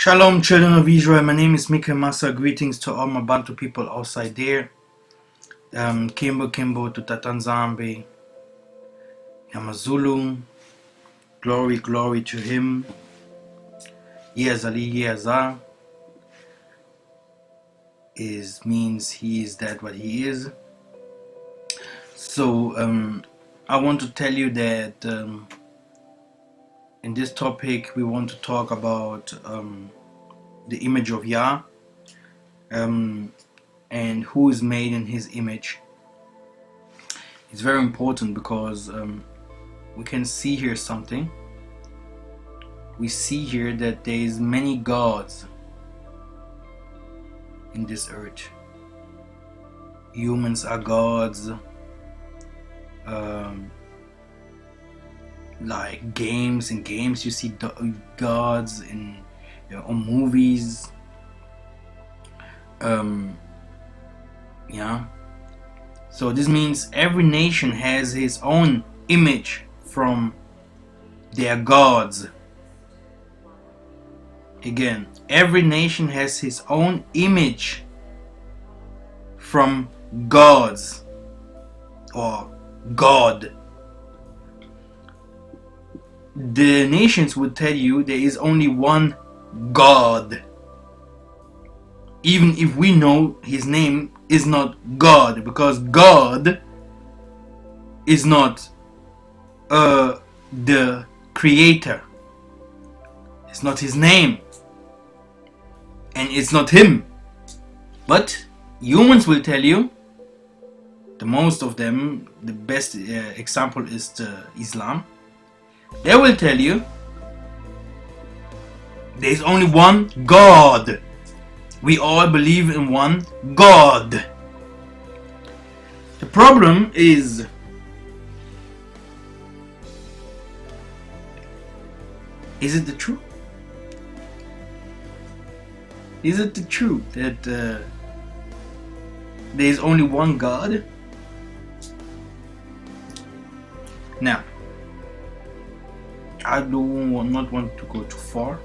Shalom, children of Israel. My name is Mika Massa. Greetings to all my Bantu people outside there. Kimbo to Tatanzambe, Yamazulu. Glory to him. Yazali Yaza means he is that what he is. So I want to tell you that in this topic we want to talk about the image of Yah and who is made in his image. It's very important because we can see here something. We see here that there is many gods in this earth. Humans are gods, like games you see gods in movies. So this means every nation has his own image from their gods. Again, every nation has his own image from gods or God. The nations would tell you there is only one God, even if we know his name is not God, because God is not the creator. It's not his name, and it's not him. But humans will tell you, the most of them, the best example is Islam. They will tell you there is only one God. We all believe in one God. The problem is it the truth? Is it the truth that there is only one God? Now, I do not want to go too far.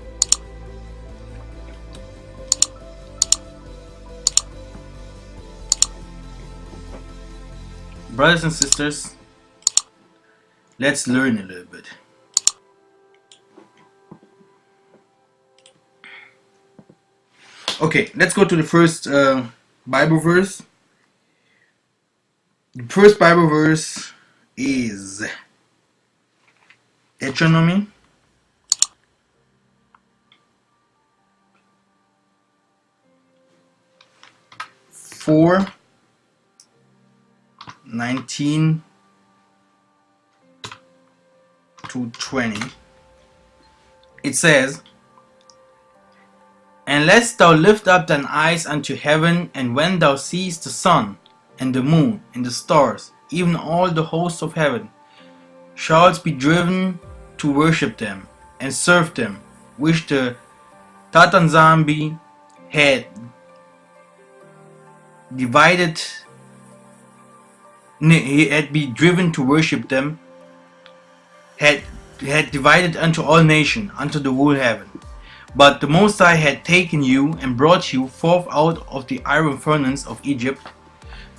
Brothers and sisters, let's learn a little bit. Okay, let's go to the first Bible verse. The first Bible verse is Deuteronomy 4:19 to 20. It says, "Unless thou lift up thine eyes unto heaven, and when thou seest the sun, and the moon, and the stars, even all the hosts of heaven, shalt be driven to worship them, and serve them, which the Tatanzambi had divided, he had been driven to worship them, had divided unto all nations, unto the whole heaven. But the Most High had taken you and brought you forth out of the iron furnace of Egypt,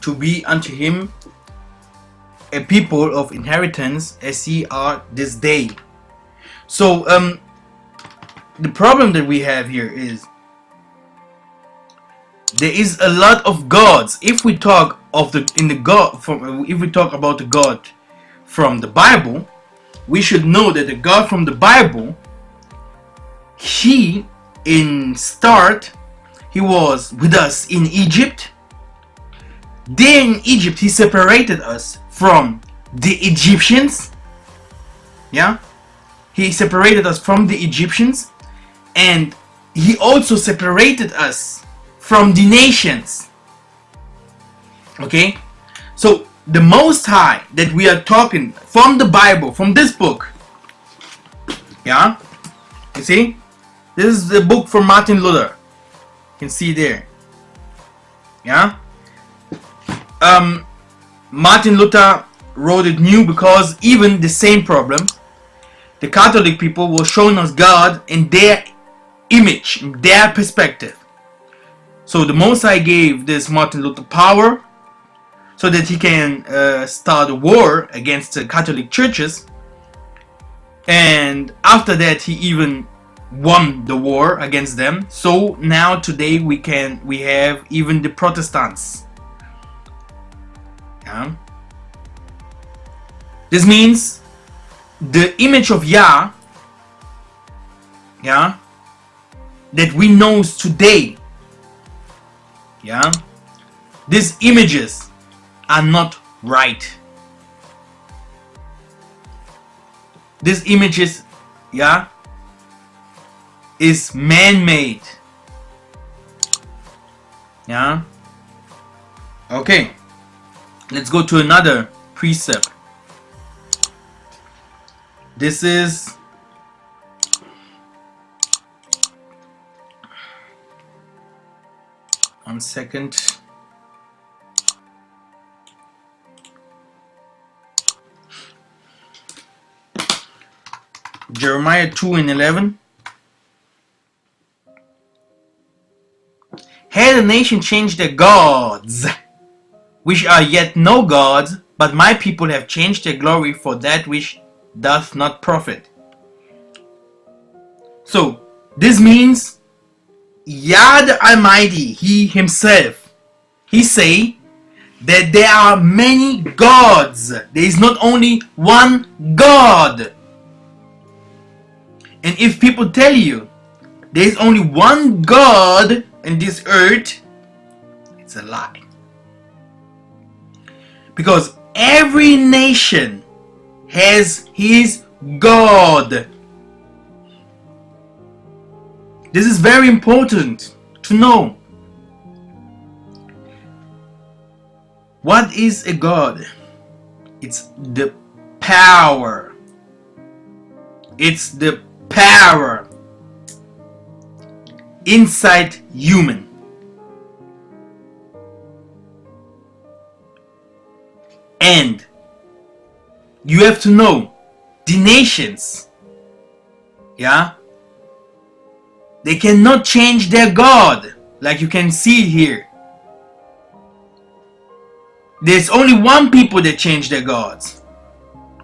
to be unto him a people of inheritance, as ye are this day." So the problem that we have here is there is a lot of gods. If we talk of if we talk about the God from the Bible, we should know that the God from the Bible, he was with us in Egypt. There in Egypt, he separated us from the Egyptians. He separated us from the Egyptians, and he also separated us from the nations. Okay, so the Most High that we are talking from the Bible, from this book, you see, this is the book from Martin Luther. You can see there. Martin Luther wrote it new because even the same problem, the Catholic people were showing us God in their image, their perspective. So the Most High gave this Martin Luther power so that he can start a war against the Catholic churches, and after that he even won the war against them. So now today we have even the Protestants. Yeah. This means the image of Yah, yeah, that we know today, yeah, these images are not right. These images, yeah, is man-made. Yeah. Okay. Let's go to another precept. This is one second. Jeremiah 2:11. Had a nation changed their gods, which are yet no gods, but my people have changed their glory for that which doth not profit. So this means Yah the Almighty, He Himself, He say that there are many gods. There is not only one God. And if people tell you there is only one God in this earth, it's a lie. Because every nation has his God. This is very important to know. What is a God? It's the power. It's the power inside human. And you have to know the nations, yeah, they cannot change their God, like you can see here. There's only one people that change their gods,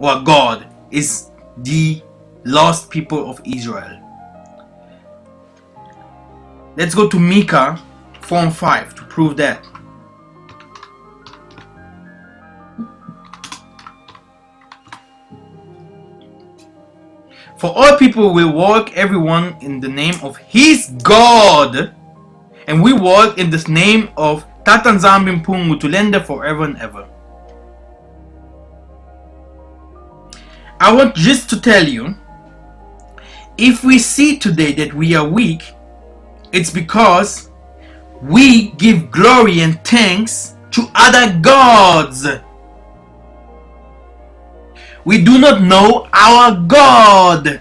or God is the lost people of Israel. Let's go to Micah 4:5 to prove that. For all people will walk, everyone in the name of his God, and we walk in the name of Tatanzambi Mpungu Tulenda forever and ever. I want just to tell you, if we see today that we are weak, it's because we give glory and thanks to other gods. We do not know our God.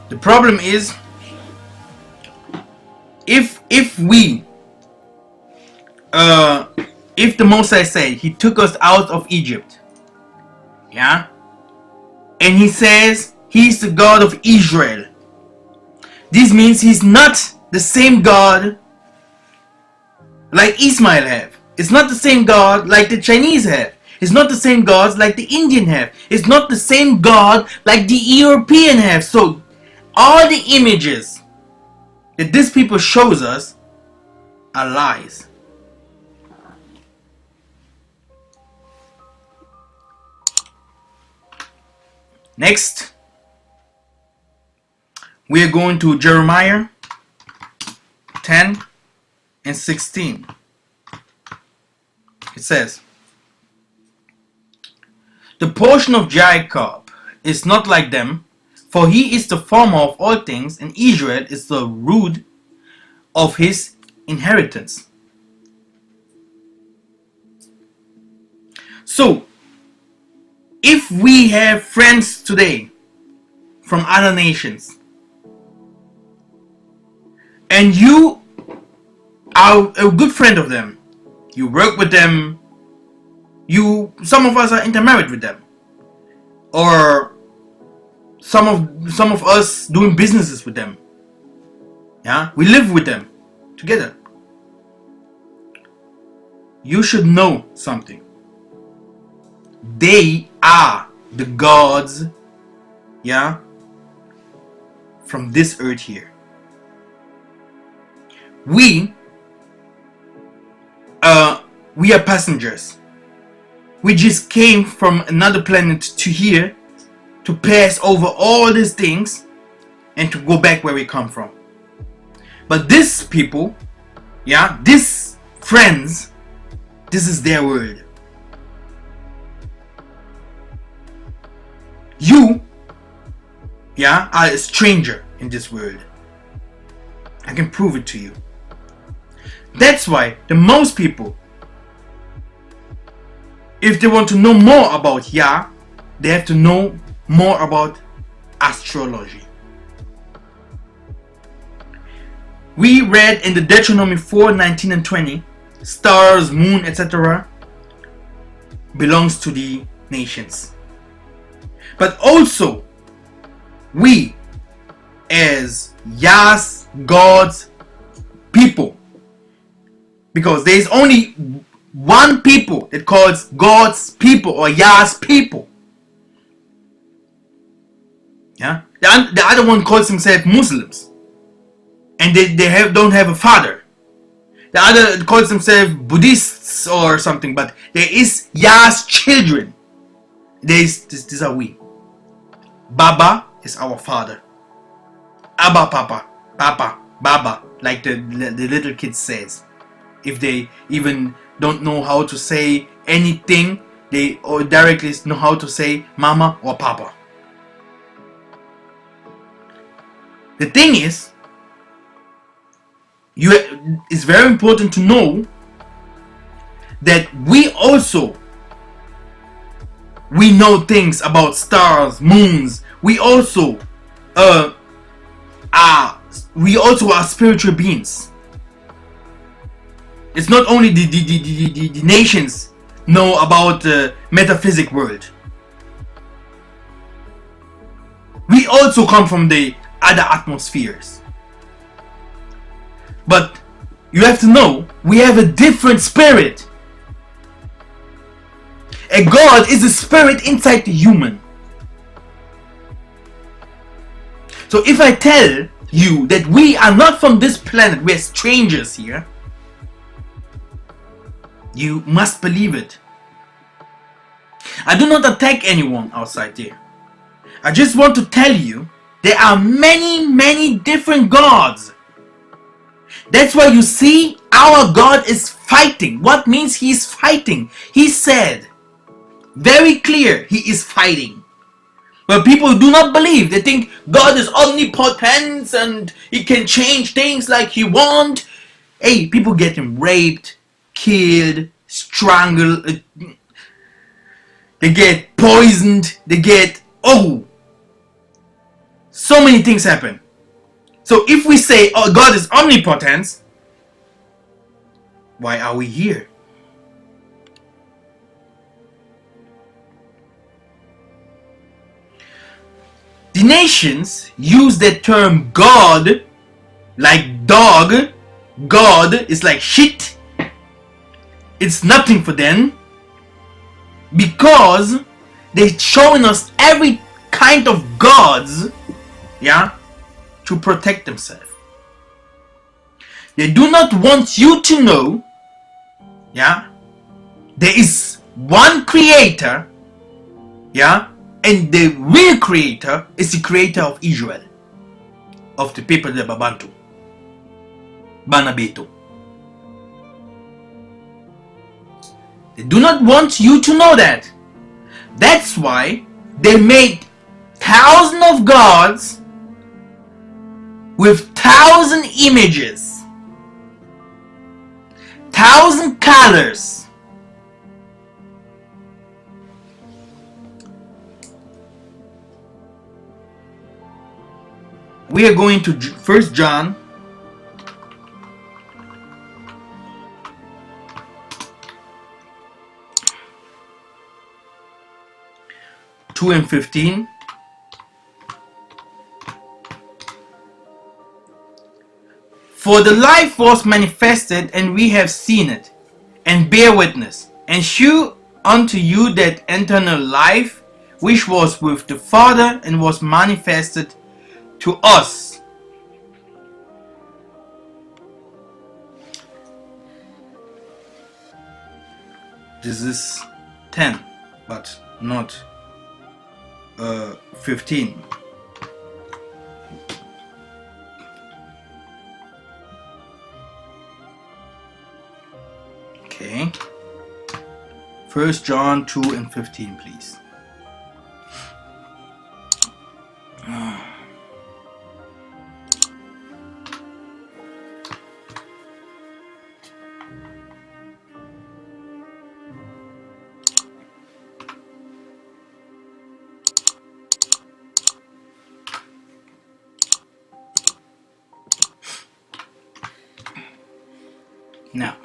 The problem is, if the Most High said He took us out of Egypt, yeah, and He says He's the God of Israel, this means He's not the same God like Ismail have. It's not the same God like the Chinese have. It's not the same gods like the Indian have. It's not the same God like the European have. So all the images that these people shows us are lies. Next, we are going to Jeremiah 10 and 16. It says, the portion of Jacob is not like them, for he is the former of all things, and Israel is the root of his inheritance. So, if we have friends today from other nations, and you are a good friend of them, you work with them, some of us are intermarried with them, or some of us doing businesses with them. Yeah, we live with them together. You should know something. They are the gods, yeah, from this earth here. We are passengers. We just came from another planet to here to pass over all these things and to go back where we come from. But these people, yeah, these friends, this is their world. You, yeah, are a stranger in this world. I can prove it to you. That's why the most people, if they want to know more about Yah, they have to know more about astrology. We read in the Deuteronomy 4:19 and 20, stars, moon, etc. belongs to the nations. But also, we as Yah's, God's people, because there is only one people that calls God's people or Yah's people. Yeah, the other one calls himself Muslims, and they don't have a father. The other calls themselves Buddhists or something, but there is Yah's children. These are we. Baba is our father. Abba, Papa, Papa, Baba, like the little kid says. If they even don't know how to say anything, they or directly know how to say Mama or Papa. The thing is, it's very important to know that we know things about stars, moons. We also are spiritual beings. It's not only the nations know about the metaphysic world. We also come from the other atmospheres. But you have to know, we have a different spirit. A God is a spirit inside the human. So if I tell you that we are not from this planet, we are strangers here, you must believe it. I do not attack anyone outside there. I just want to tell you there are many different gods. That's why you see our God is fighting. What means he is fighting? He said very clear he is fighting. But people do not believe. They think God is omnipotent and he can change things like he wants. Hey, people getting raped, killed, strangled, they get poisoned, they get, so many things happen. So if we say, oh, God is omnipotent, why are we here? The nations use the term God like dog. God is like shit. It's nothing for them, because they're showing us every kind of gods, yeah, to protect themselves. They do not want you to know, yeah, there is one creator, yeah, and the real creator is the creator of Israel, of the people of Babantu, Banabeto. They do not want you to know that. That's why they made thousands of gods with 1,000 images, 1,000 colors, we are going to 1 John two and 15. For the life was manifested, and we have seen it, and bear witness, and shew unto you that eternal life, which was with the Father, and was manifested to us. This is 10, but not 15. Okay. 1 John 2 and 15, please. Now,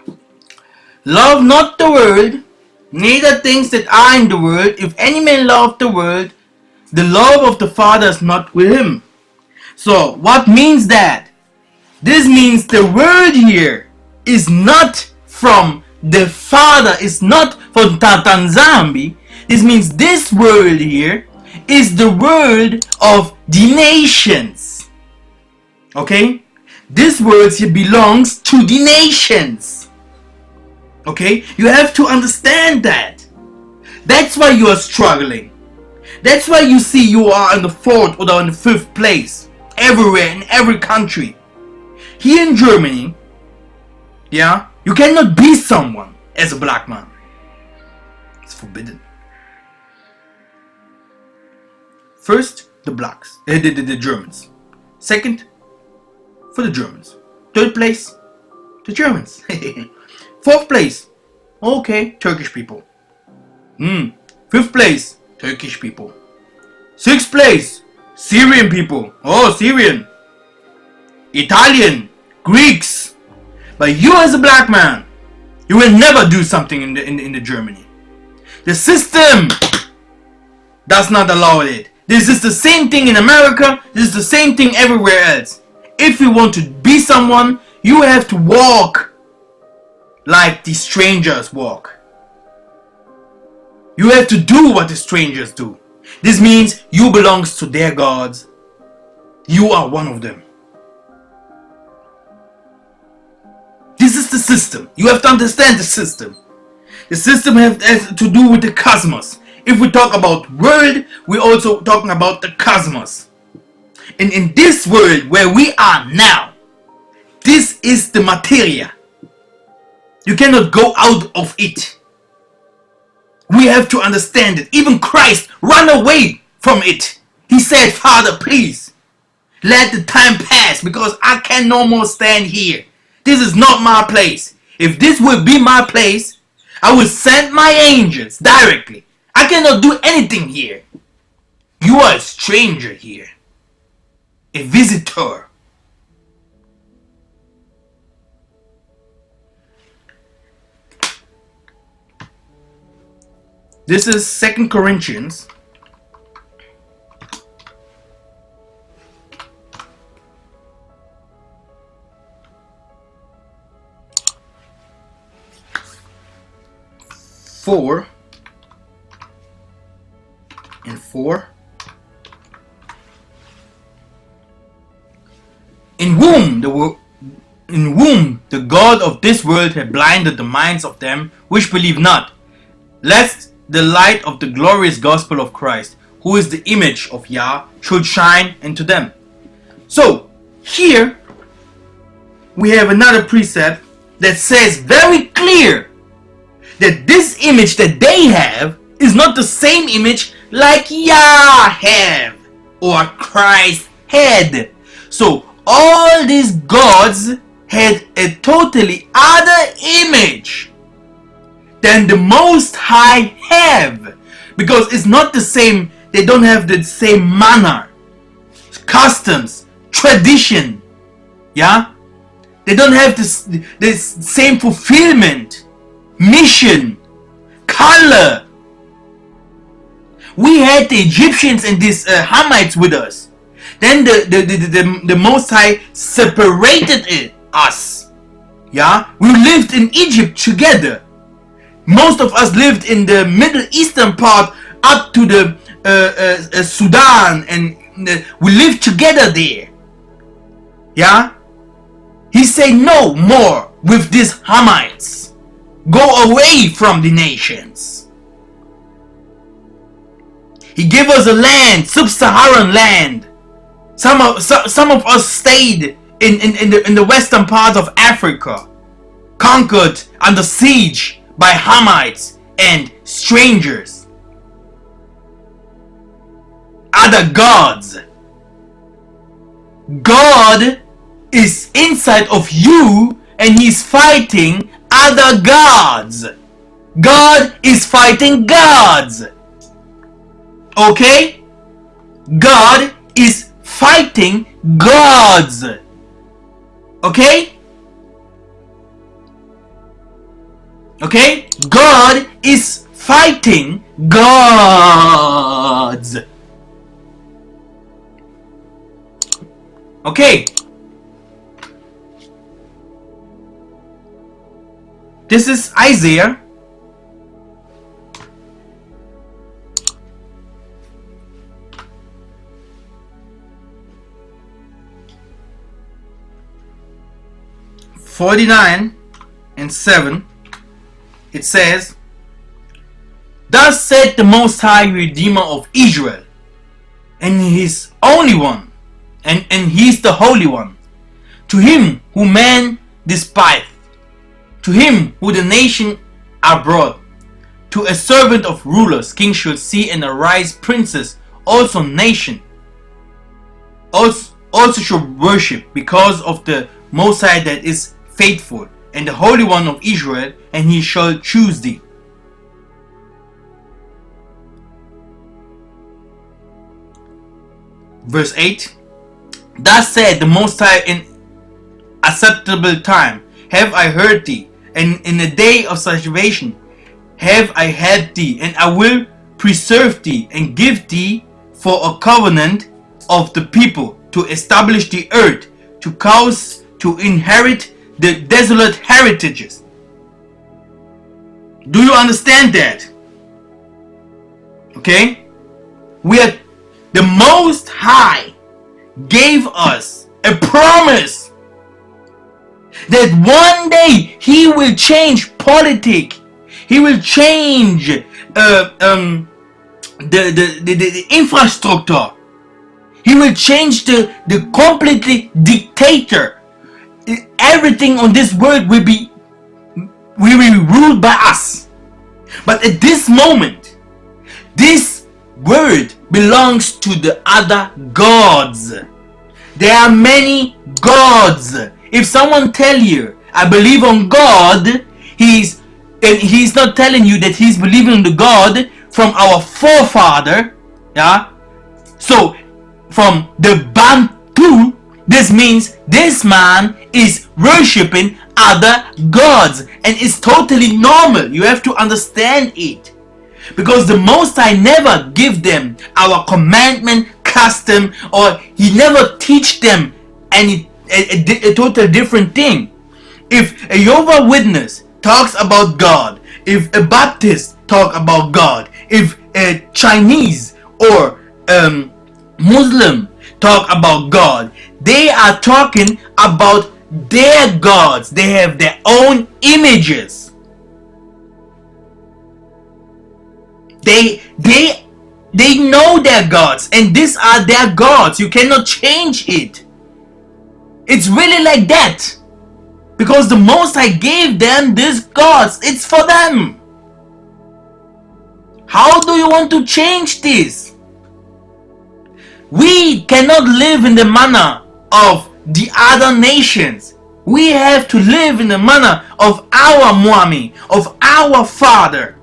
love not the world, neither things that are in the world. If any man love the world, the love of the Father is not with him. So, what means that? This means the word here is not from the Father, it's not from Tatanzambi. This means this word here is the word of the nations. Okay? This word here belongs to the nations. Okay? You have to understand that. That's why you are struggling. That's why you see you are in the 4th or in the 5th place. Everywhere, in every country. Here in Germany, yeah, you cannot be someone as a black man. It's forbidden. First, the blacks, the Germans. Second, for the Germans. 3rd place, the Germans. 4th place, okay, Turkish people. 5th place, Turkish people. 6th place, Syrian people. Oh, Syrian. Italian, Greeks. But you as a black man, you will never do something in the Germany. The system does not allow it. This is the same thing in America. This is the same thing everywhere else. If you want to be someone, you have to walk like the strangers walk. You have to do what the strangers do. This means you belong to their gods. You are one of them. This is the system. You have to understand the system. The system has to do with the cosmos. If we talk about world, we're also talking about the cosmos. And in this world where we are now, this is the materia. You cannot go out of it. We have to understand it. Even Christ ran away from it. He said, Father, please, let the time pass because I can no more stand here. This is not my place. If this would be my place, I would send my angels directly. I cannot do anything here. You are a stranger here. A visitor. This is 2 Corinthians. Four and 4. In whom the God of this world had blinded the minds of them which believe not, lest the light of the glorious gospel of Christ, who is the image of Yah, should shine into them. So here we have another precept that says very clear that this image that they have is not the same image like Yah have or Christ had. So all these gods had a totally other image than the Most High have, because it's not the same. They don't have the same manner, customs, tradition. Yeah, they don't have this same fulfillment, mission, color. We had the Egyptians and these Hamites with us. Then the Most High separated us. Yeah, we lived in Egypt together. Most of us lived in the Middle Eastern part up to the Sudan, and we lived together there. Yeah, he said no more with these Hamites. Go away from the nations. He gave us a land, sub-Saharan land. Some of us stayed in the western part of Africa, conquered under siege by Hamites and strangers, other gods. God is inside of you and he's fighting other gods. God is fighting gods. Okay? God is fighting gods. Okay? Okay? God is fighting gods. Okay. This is Isaiah 49:7. It says, "Thus said the Most High, Redeemer of Israel, and His only one, and He's the Holy One, to Him who man despised, to Him who the nation are brought, to a servant of rulers, King should see and arise, princes, also nation, also should worship, because of the Most High that is faithful, and the Holy One of Israel, and He shall choose thee." Verse 8, "Thus said the Most High, in acceptable time have I heard thee, and in the day of salvation have I helped thee, and I will preserve thee, and give thee for a covenant of the people, to establish the earth, to cause to inherit the desolate heritages." Do you understand that? Okay? The Most High gave us a promise that one day He will change politics. He will change the infrastructure. He will change the completely dictator. Everything on this world will be ruled by us. But at this moment, this world belongs to the other gods. There are many gods. If someone tell you, "I believe on God," he's not telling you that he's believing in the God from our forefather. Yeah. So from the Bantu, this means this man is worshipping other gods, and it's totally normal. You have to understand it, because the Most High never give them our commandment, custom, or He never teach them a total different thing. If a Jehovah's Witness talks about God, if a Baptist talk about God, if a Chinese or Muslim talk about God, they are talking about their gods. They have their own images. They know their gods, and these are their gods. You cannot change it. It's really like that, because the Most High gave them these gods. It's for them. How do you want to change this? We cannot live in the manner of the other nations. We have to live in the manner of our Mwami, of our Father.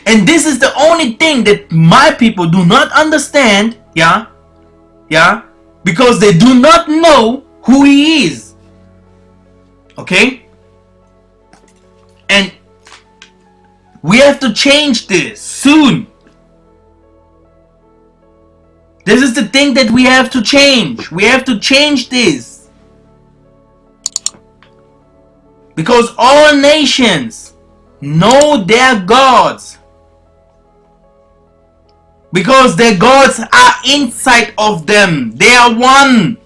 And this is the only thing that my people do not understand, Yeah? Yeah? Because they do not know who he is. Okay? And we have to change this soon. This is the thing that we have to change. We have to change this. Because all nations know their gods. Because their gods are inside of them. They are one.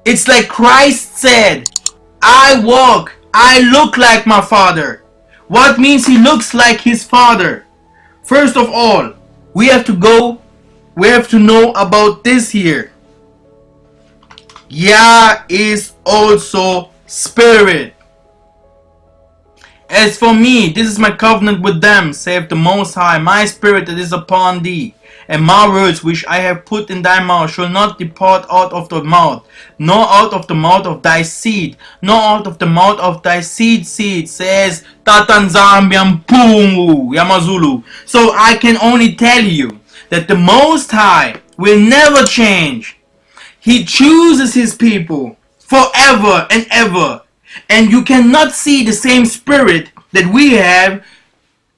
It's like Christ said, I walk, I look like my Father. What means he looks like his Father? First of all, we have to know about this here. Yah is also spirit. As for me, this is my covenant with them, saith the Most High, my spirit that is upon thee, and my words which I have put in thy mouth shall not depart out of the mouth, nor out of the mouth of thy seed, nor out of the mouth of thy seed, says Tatanzambian Pungu Yamazulu. So I can only tell you that the Most High will never change. He chooses his people forever and ever. And you cannot see the same spirit that we have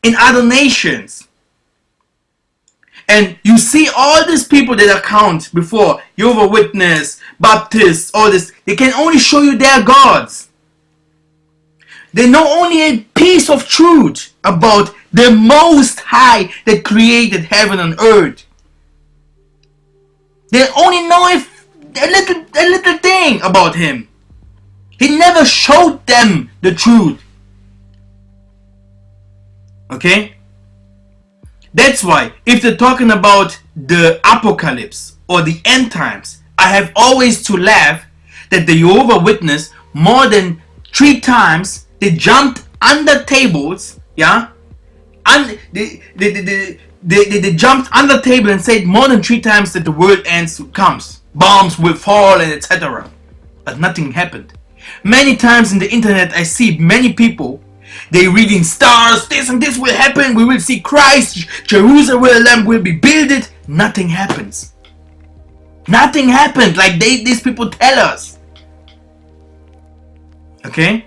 in other nations. And you see all these people that account before Jehovah's Witness, Baptists, all this, they can only show you their gods. They know only a piece of truth about the Most High that created heaven and earth. They only know a little thing about him. He never showed them the truth. Okay? That's why, if they're talking about the apocalypse or the end times, I have always to laugh that the Jehovah's Witness, more than 3 times, they jumped under tables, yeah? And they jumped under the table and said more than 3 times that the world ends comes. Bombs will fall and etc. But nothing happened. Many times in the internet I see many people, they reading stars, this and this will happen, we will see Christ, Jerusalem will be builded. Nothing happens. Nothing happened like these people tell us. Okay?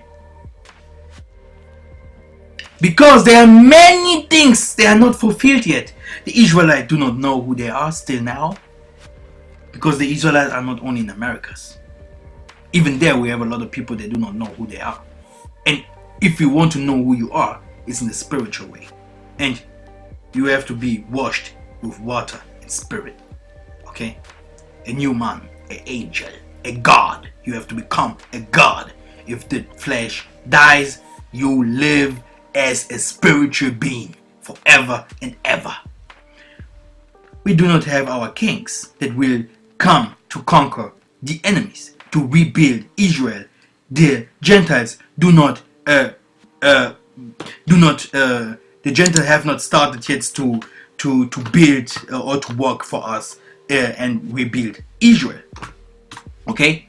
Because there are many things they are not fulfilled yet. The Israelites do not know who they are still now. Because the Israelites are not only in Americas. Even there we have a lot of people that do not know who they are. And if you want to know who you are, it's in the spiritual way. And you have to be washed with water and spirit. Okay? A new man, an angel, a god. You have to become a god. If the flesh dies, you live as a spiritual being forever and ever. We do not have our kings that will come to conquer the enemies, to rebuild Israel. The Gentiles the Gentiles have not started yet to build or to work for us and rebuild Israel. Okay?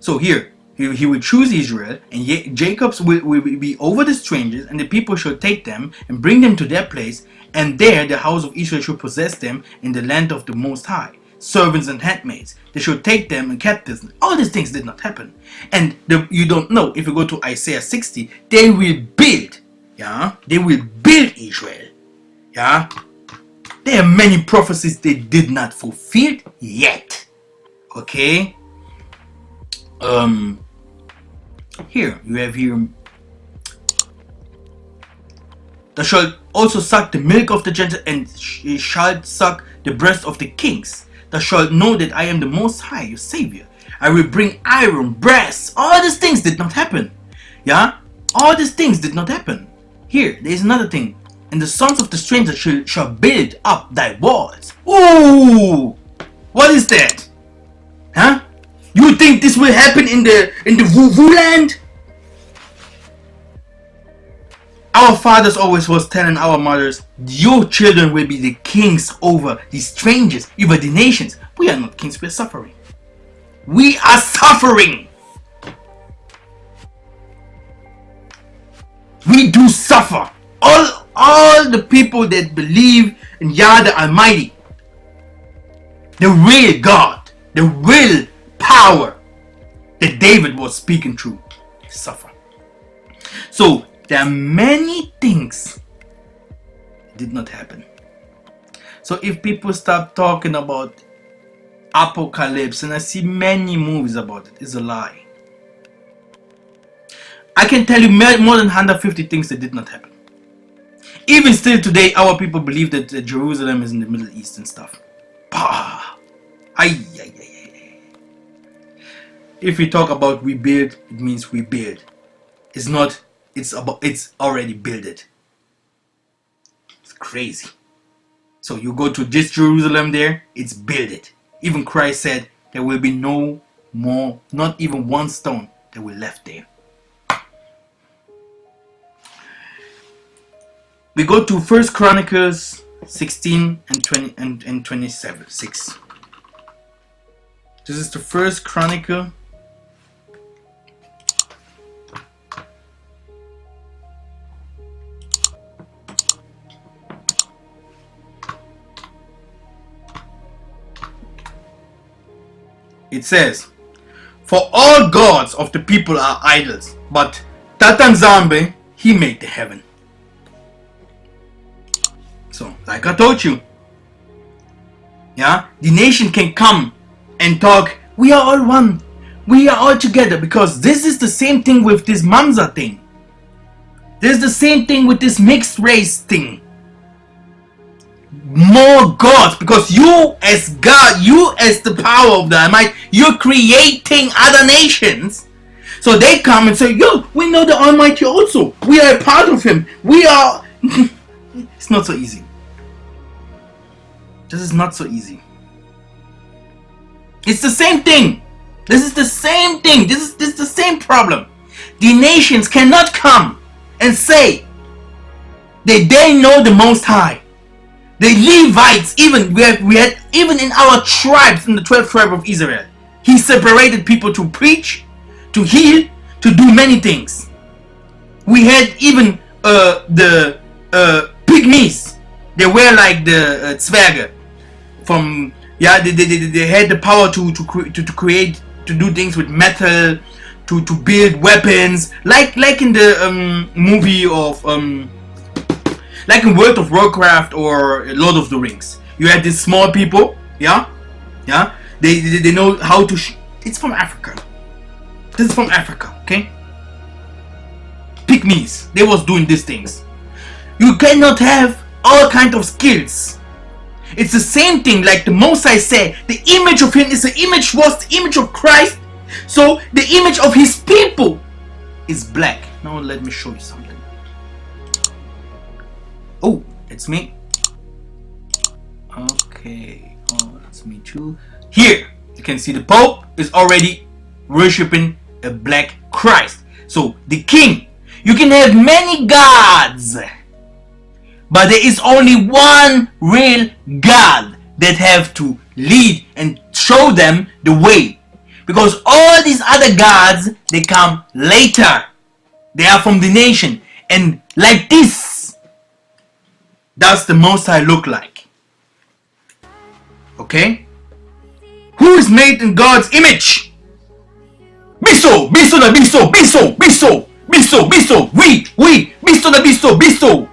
So here, he will choose Israel, and Jacob's will be over the strangers, and the people shall take them and bring them to their place, and there the house of Israel shall possess them in the land of the Most High. Servants and handmaids, they should take them and captives. All these things did not happen. And you don't know, if you go to Isaiah 60, they will build, yeah, they will build Israel, yeah. There are many prophecies they did not fulfill yet. Okay. Here you have here. Thou shalt also suck the milk of the Gentiles, and shalt suck the breast of the kings. Thou shalt know that I am the Most High, your Savior. I will bring iron, brass. All these things did not happen. Yeah, all these things did not happen. Here, there is another thing. And the sons of the stranger shall build up thy walls. Ooh, what is that? Huh? You think this will happen in the Vuvu land? Our fathers always was telling our mothers, your children will be the kings over the strangers, over the nations. We are not kings, we are suffering. We are suffering. We do suffer. All the people that believe in Yah the Almighty, The real God, the real power that David was speaking through, suffer. So there are many things that did not happen. So if people start talking about apocalypse, and I see many movies about it, it's a lie. I can tell you more than 150 things that did not happen. Even still today, our people believe that Jerusalem is in the Middle East and stuff. If we talk about rebuild, it means rebuild. It's not, it's already built. It's crazy. So you go to this Jerusalem there, it's built. Even Christ said there will be no more, not even one stone that will left there. We go to 1 Chronicles 16 and 20 and 27. 6. This is the 1 Chronicle. It says, "For all gods of the people are idols, but Tatanzambe, he made the heaven." So, like I told you, yeah, the nation can come and talk, we are all one, we are all together, because this is the same thing with this Mamza thing. This is the same thing with this mixed race thing. More gods, because you as God, you as the power of the Almighty, you're creating other nations. So they come and say, yo, we know the Almighty also. We are a part of Him. We are... It's not so easy. This is not so easy. It's the same thing. This is the same thing. This is the same problem. The nations cannot come and say that they know the Most High. The Levites, even we had even in our tribes, in the 12th tribe of Israel, He separated people to preach, to heal, to do many things. We had even the pygmies. They were like the Zwerge from, yeah, they had the power to create, to do things with metal, to build weapons, like in the movie of like in World of Warcraft or Lord of the Rings. You had these small people, yeah, they know how to it's from Africa. This is from Africa, okay? Pygmies, they was doing these things. You cannot have all kinds of skills. It's the same thing like the Mosai said, the image of Him is the image, was the image of Christ. So the image of His people is black. Now let me show you something. Oh, it's me. Okay, oh, it's me too. Here, you can see the Pope is already worshipping a black Christ. So the king, you can have many gods, but there is only one real God that have to lead and show them the way. Because all these other gods, they come later. They are from the nation. And like this, does the Most High look like. Okay? Who is made in God's image? Biso, biso na biso, biso, biso, biso, biso, we, biso na biso, biso.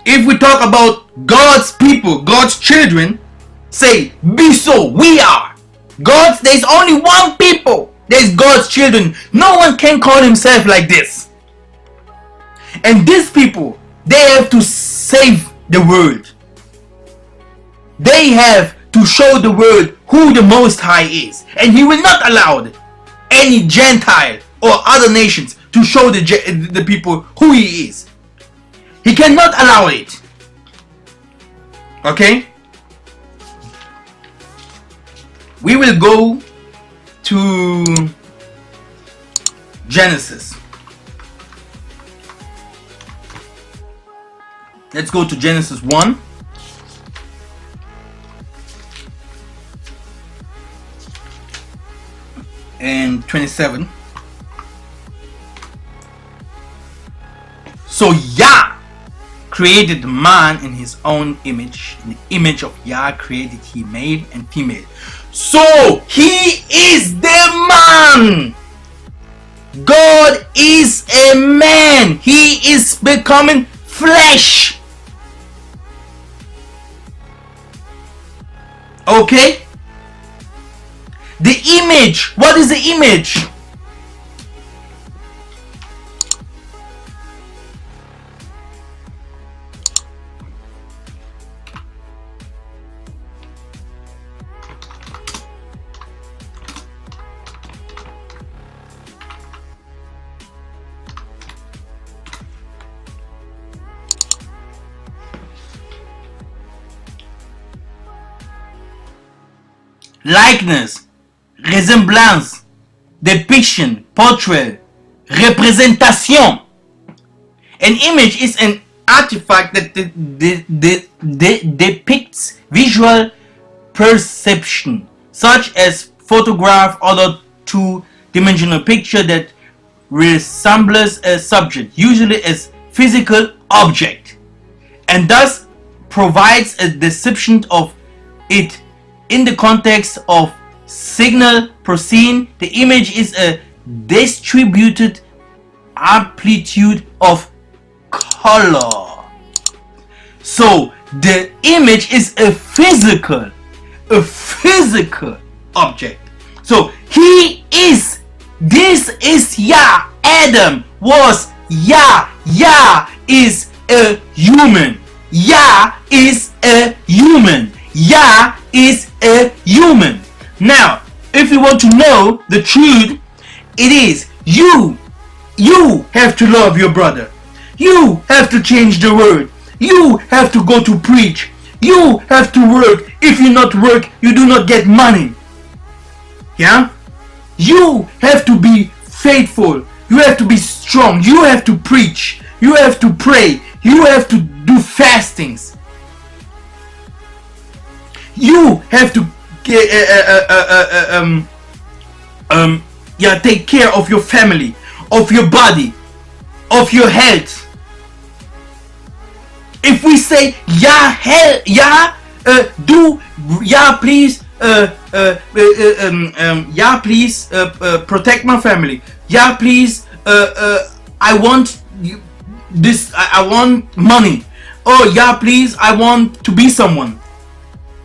If we talk about God's people, God's children, say, biso, we are. God's, there's only one people. There's God's children. No one can call himself like this. And these people, they have to save the world. They have to show the world who the Most High is. And He will not allow any Gentile or other nations to show the people who He is. He cannot allow it. Okay? We will go to Genesis. Let's go to Genesis 1. And 27. So Yah created man in his own image. In the image of Yah created he male and female. So he is the man. God is a man. He is becoming flesh. Okay? The image. What is the image? Likeness, resemblance, depiction, portrait, representation. An image is an artifact that depicts visual perception, such as photograph or two-dimensional picture that resembles a subject, usually as physical object, and thus provides a description of it. In the context of signal processing, the image is a distributed amplitude of color. So the image is a physical object. So this is Yah. Adam was Yah. Yah is a human. Yah is a human. Yah is a human. Now, if you want to know the truth, it is you have to love your brother. You have to change the word. You have to go to preach. You have to work. If you not work, you do not get money. Yeah? You have to be faithful. You have to be strong. You have to preach. You have to pray. You have to do fastings. You have to take care of your family, of your body, of your health. If we say please protect my family. Please I want this. I want money. Oh please I want to be someone.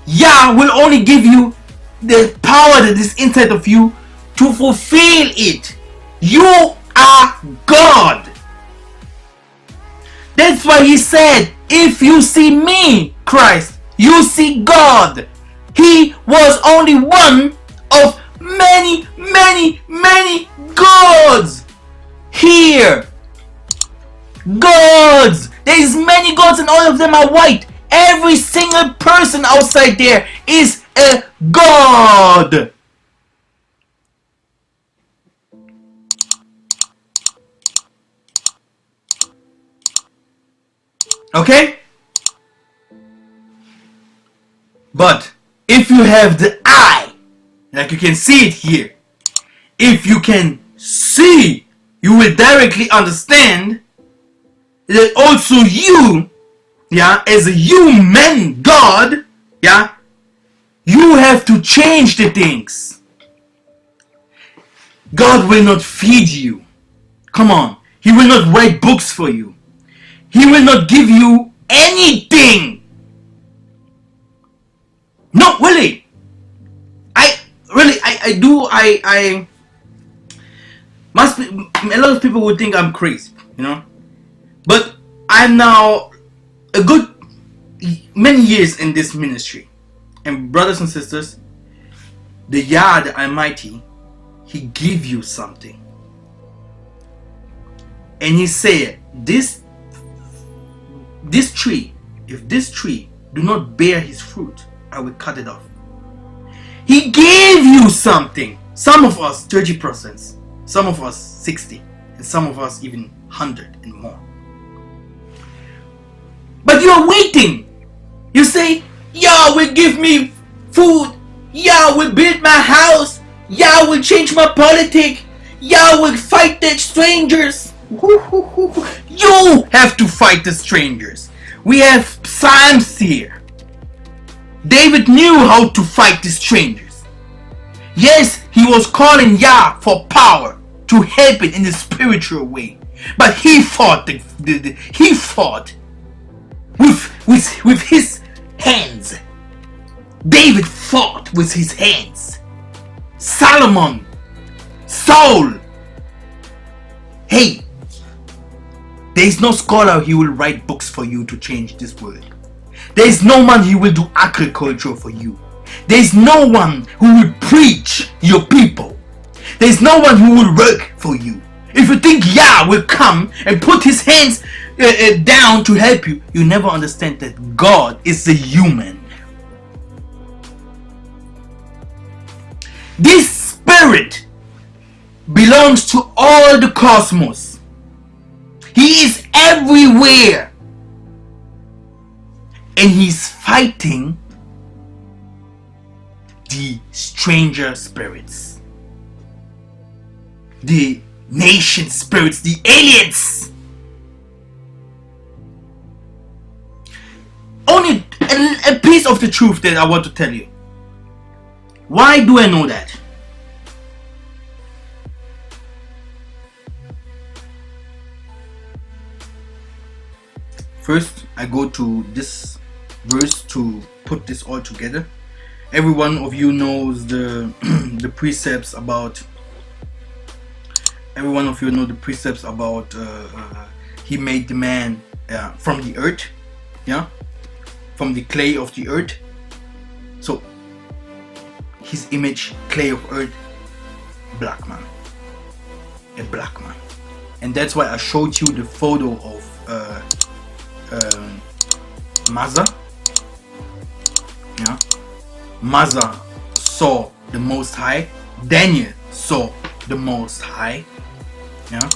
Yah will only give you the power that is inside of you to fulfill it. You are God. That's why he said, if you see me, Christ, you see God. He was only one of many, many, many gods. Here. Gods. There is many gods and all of them are white. Every single person outside there is a god. Okay? But if you have the eye, like you can see it here, if you can see, you will directly understand that also you, as a human God, you have to change the things. God will not feed you. Come on. He will not write books for you. He will not give you anything. No, really. I must be, a lot of people would think I'm crazy, but I'm now a good many years in this ministry, and brothers and sisters, the Yah, the Almighty, He give you something, and He said, this tree, if this tree do not bear his fruit, I will cut it off. He gave you something. Some of us 30%, some of us 60, and some of us even 100 and more. But you're waiting. You say, Yah will give me food. Yah will build my house. Yah will change my politic. Yah will fight the strangers. You have to fight the strangers. We have psalms here. David knew how to fight the strangers. Yes, he was calling Yah for power to help it in the spiritual way, but he fought. He fought with his hands. David fought with his hands. Solomon, Saul. Hey, there is no scholar who will write books for you to change this world. There is no man who will do agriculture for you. There is no one who will preach your people. There is no one who will work for you. If you think Yah will come and put his hands down to help you, you never understand that God is a human. This spirit belongs to all the cosmos. He is everywhere. And he's fighting the stranger spirits, the nation spirits, the aliens. Only a piece of the truth that I want to tell you. Why do I know that? First, I go to this verse to put this all together. Every one of you knows the the precepts about. Every one of you know the precepts about he made the man from the earth, yeah, from the clay of the earth. So his image, clay of earth, black man, a black man, and that's why I showed you the photo of Mother. Yeah, Mother saw the Most High. Daniel saw the Most High. Yeah,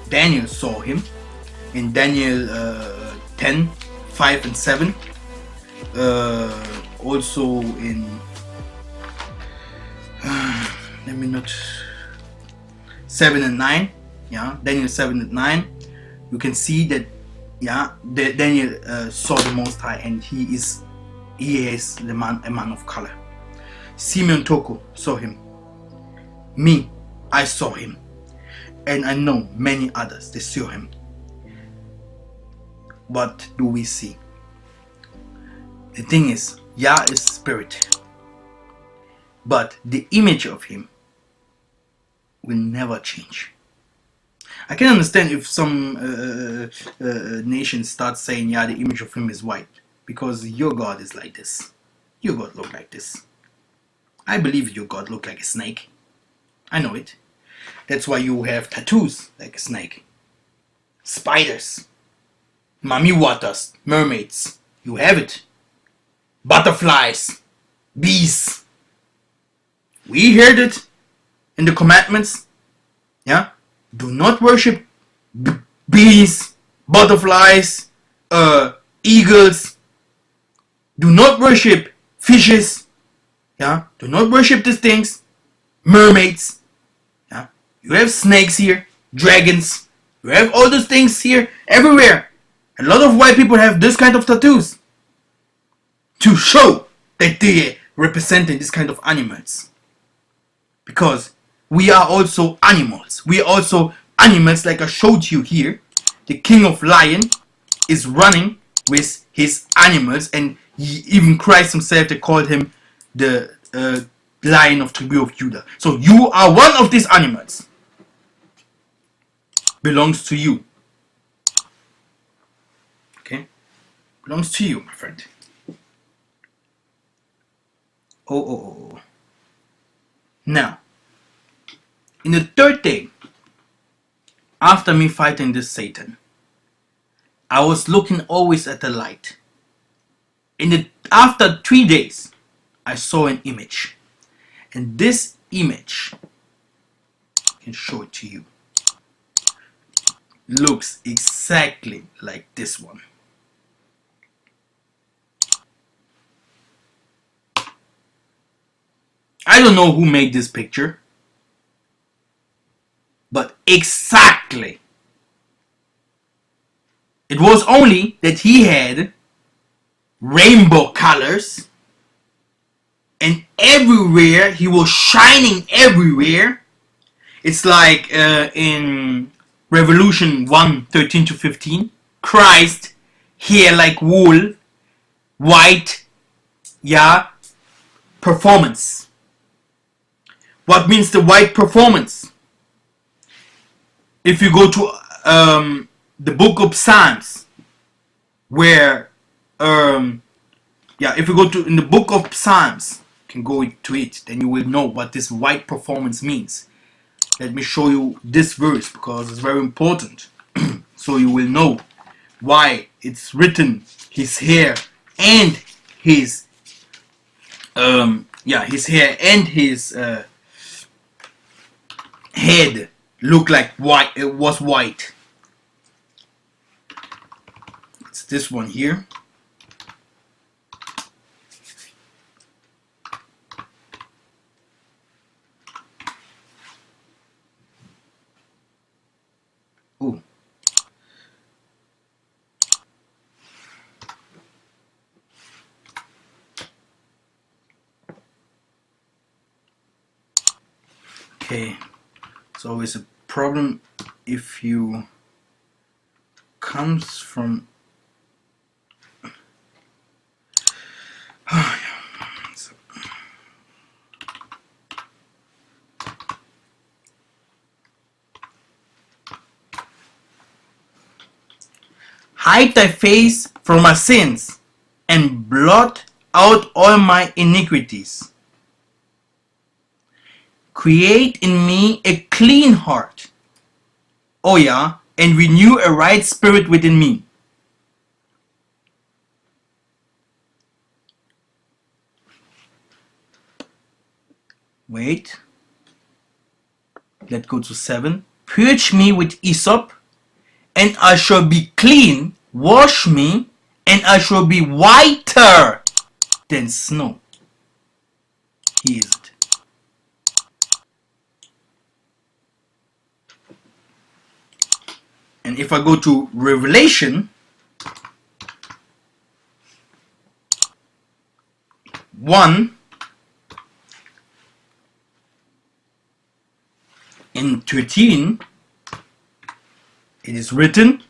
Daniel saw him in Daniel 10, 5 and 7. Also in let me not 7 and 9. Yeah, Daniel 7 and 9. You can see that. Yeah, Daniel saw the Most High, and he is a man of color. Simeon Toko saw him. Me, I saw him, and I know many others. They saw him. What do we see? The thing is, Yah is spirit, but the image of him will never change. I can understand if some nations start saying, yeah, the image of him is white, because your God is like this. Your God look like this. I believe your God look like a snake. I know it. That's why you have tattoos like a snake. Spiders. Mummy waters. Mermaids. You have it. Butterflies. Bees. We heard it in the commandments. Yeah? Do not worship bees, butterflies, eagles. Do not worship fishes. Yeah, do not worship these things. Mermaids. Yeah, you have snakes here, dragons. You have all those things here everywhere. A lot of white people have this kind of tattoos to show that they are representing this kind of animals. Because we are also animals. We are also animals, like I showed you here. The king of lion is running with his animals, and even Christ himself, they called him the lion of tribe of Judah. So you are one of these animals. Belongs to you. Okay? Belongs to you, my friend. Oh. Now, in the third day, after me fighting this Satan, I was looking always at the light. After 3 days, I saw an image. And this image, I can show it to you, looks exactly like this one. I don't know who made this picture, but exactly It was only that he had rainbow colors, and everywhere he was shining everywhere. It's like in Revolution 1:13-15, Christ, hair like wool, white, yeah, performance. What means the white performance? If you go to the book of Psalms, where if you go to in the book of Psalms, you can go to it, then you will know what this white performance means. Let me show you this verse because it's very important, so you will know why it's written. His hair and his his hair and his head look like white. It was white. It's this one here. Ooh. Okay, it's always a problem if you comes from hide thy face from my sins and blot out all my iniquities. Create in me a clean heart, oh yeah, and renew a right spirit within me. Wait, let's go to 7. Purge me with hyssop, and I shall be clean. Wash me, and I shall be whiter than snow. He is it. And if I go to Revelation 1 and 13, it is written,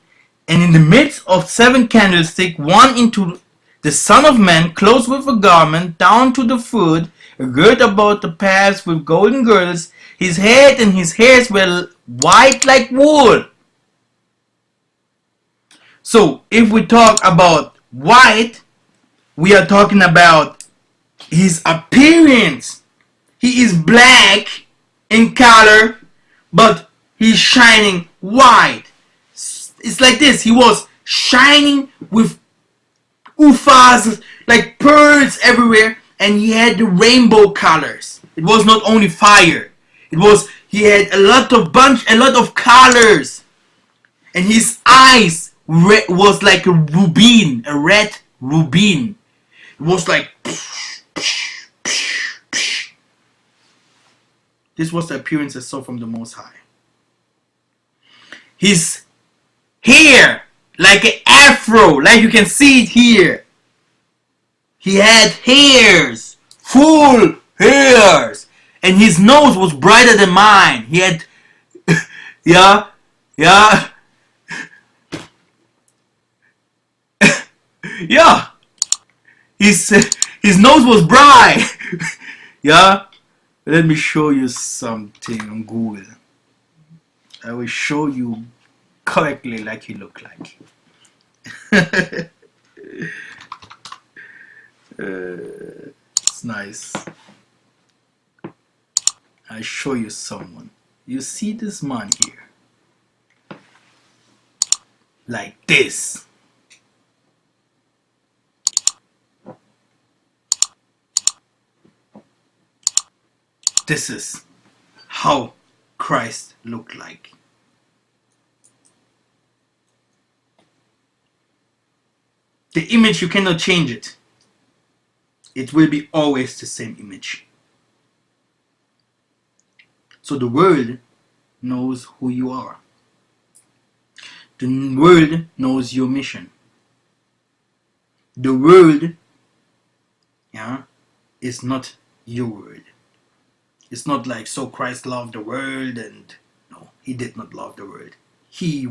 and in the midst of 7 candlesticks, one into the Son of Man, clothed with a garment down to the foot, girt about the paps with golden girdles. His head and his hairs were white like wool. So if we talk about white, we are talking about his appearance. He is black in color, but he's shining white. It's like this. He was shining with ufas, like pearls everywhere, and he had the rainbow colors. It was not only fire. He had a lot of colors, and his eyes was like a rubin, a red rubin. It was like this was the appearance I saw from the Most High. His hair like an afro, like you can see it here. He had hairs, full hairs, and his nose was brighter than mine. He had yeah. Yeah, his nose was bright. Yeah, let me show you something on Google. I will show you correctly like he looked like. It's nice. I show you someone. You see this man here, like this. This is how Christ looked like. The image, you cannot change it. It will be always the same image. So the world knows who you are. The world knows your mission. The world, yeah, is not your world. It's not like, so Christ loved the world, and no, he did not love the world. He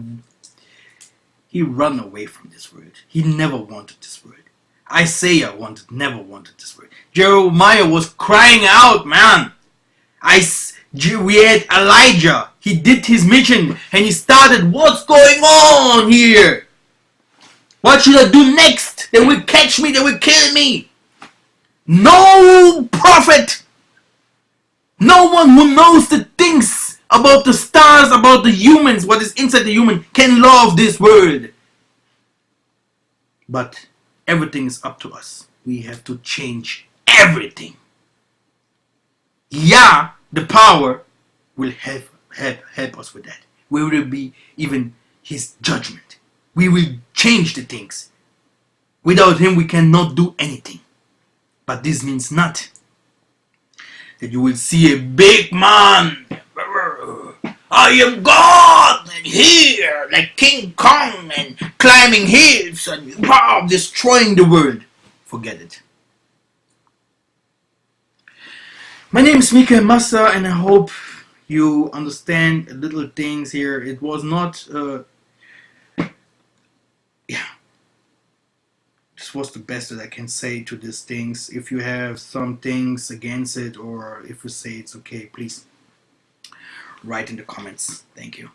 ran away from this world. He never wanted this world. Isaiah never wanted this world. Jeremiah was crying out, man. We had Elijah. He did his mission and he started, what's going on here? What should I do next? They will catch me, they will kill me. No prophet, no one who knows the things about the stars, about the humans, what is inside the human, can love this world. But everything is up to us. We have to change everything. Yeah, the power will help us with that. We will be even his judgment. We will change the things. Without him, we cannot do anything. But this means not that you will see a big man. I am God, and here, like King Kong, and climbing hills and destroying the world. Forget it. My name is Mika Massa, and I hope you understand little things here. It was not, this was the best that I can say to these things. If you have some things against it, or if you say it's okay, please write in the comments. Thank you.